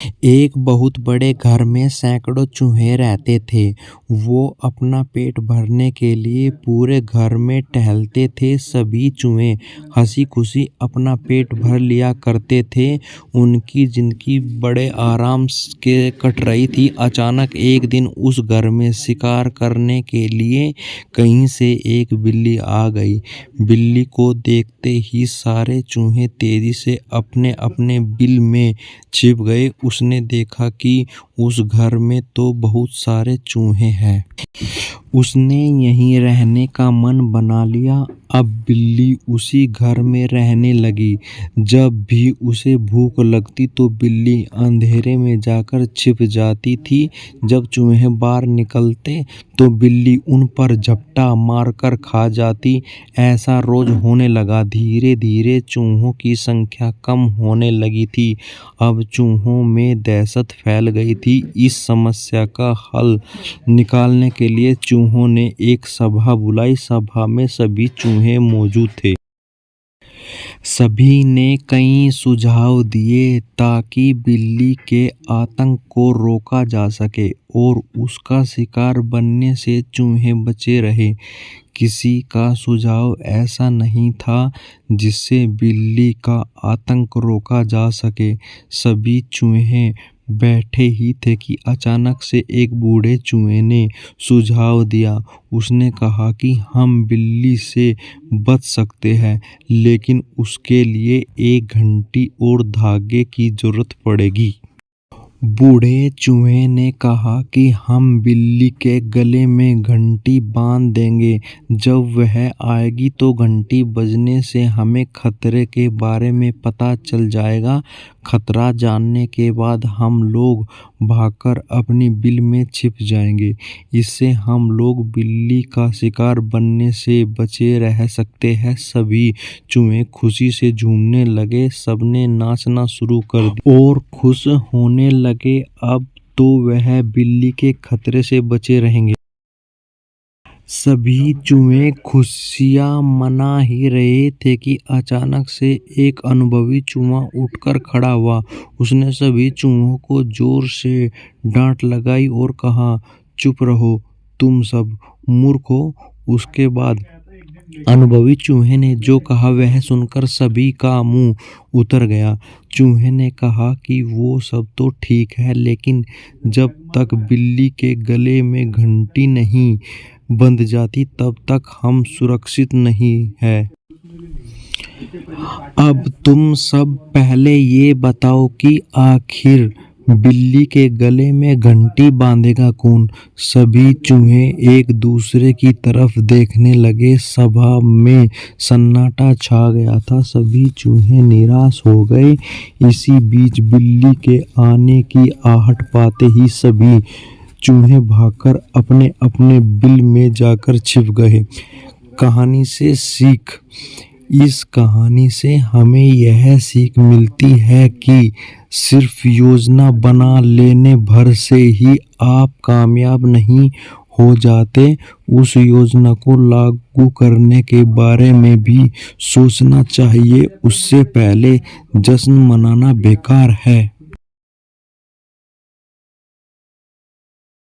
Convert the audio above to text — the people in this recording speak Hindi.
एक बहुत बड़े घर में सैकड़ों चूहे रहते थे। वो अपना पेट भरने के लिए पूरे घर में टहलते थे। सभी चूहे हंसी खुशी अपना पेट भर लिया करते थे। उनकी जिंदगी बड़े आराम के कट रही थी। अचानक एक दिन उस घर में शिकार करने के लिए कहीं से एक बिल्ली आ गई। बिल्ली को देखते ही सारे चूहे तेजी से अपने अपने बिल में छिप गए। उसने देखा कि उस घर में तो बहुत सारे चूहे हैं। उसने यहीं रहने का मन बना लिया। अब बिल्ली उसी घर में रहने लगी। जब भी उसे भूख लगती तो बिल्ली अंधेरे में जाकर छिप जाती थी। जब चूहे बाहर निकलते तो बिल्ली उन पर झपटा मारकर खा जाती। ऐसा रोज होने लगा। धीरे धीरे चूहों की संख्या कम होने लगी थी। अब चूहों में दहशत फैल गई थी। इस समस्या का हल निकालने के लिए चूहों ने एक सभा बुलाई। सभा में सभी चूहे मौजूद थे। सभी ने कई सुझाव दिए ताकि बिल्ली के आतंक को रोका जा सके और उसका शिकार बनने से चूहे बचे रहे। किसी का सुझाव ऐसा नहीं था जिससे बिल्ली का आतंक रोका जा सके। सभी चूहे बैठे ही थे कि अचानक से एक बूढ़े चूहे ने सुझाव दिया। उसने कहा कि हम बिल्ली से बच सकते हैं, लेकिन उसके लिए एक घंटी और धागे की जरूरत पड़ेगी। बूढ़े चूहे ने कहा कि हम बिल्ली के गले में घंटी बांध देंगे। जब वह आएगी तो घंटी बजने से हमें खतरे के बारे में पता चल जाएगा। खतरा जानने के बाद हम लोग भागकर अपनी बिल में छिप जाएंगे। इससे हम लोग बिल्ली का शिकार बनने से बचे रह सकते हैं। सभी चूहे खुशी से झूमने लगे। सबने नाचना शुरू कर दिया और खुश होने लगे। अब तो वह बिल्ली के खतरे से बचे रहेंगे। सभी चूहे खुशियां मना ही रहे थे कि अचानक से एक अनुभवी चूहा उठकर खड़ा हुआ। उसने सभी चूहों को जोर से डांट लगाई और कहा, चुप रहो, तुम सब मूर्ख हो। उसके बाद अनुभवी चूहे ने जो कहा वह सुनकर सभी का मुंह उतर गया। चूहे ने कहा कि वो सब तो ठीक है, लेकिन जब तक बिल्ली के गले में घंटी नहीं बंध जाती तब तक हम सुरक्षित नहीं है। अब तुम सब पहले ये बताओ कि आखिर बिल्ली के गले में घंटी बांधेगा कौन? सभी चूहे एक दूसरे की तरफ देखने लगे। सभा में सन्नाटा छा गया था। सभी चूहे निराश हो गए। इसी बीच बिल्ली के आने की आहट पाते ही सभी चूहे भागकर अपने अपने बिल में जाकर छिप गए। कहानी से सीख। इस कहानी से हमें यह सीख मिलती है कि सिर्फ योजना बना लेने भर से ही आप कामयाब नहीं हो जाते। उस योजना को लागू करने के बारे में भी सोचना चाहिए। उससे पहले जश्न मनाना बेकार है।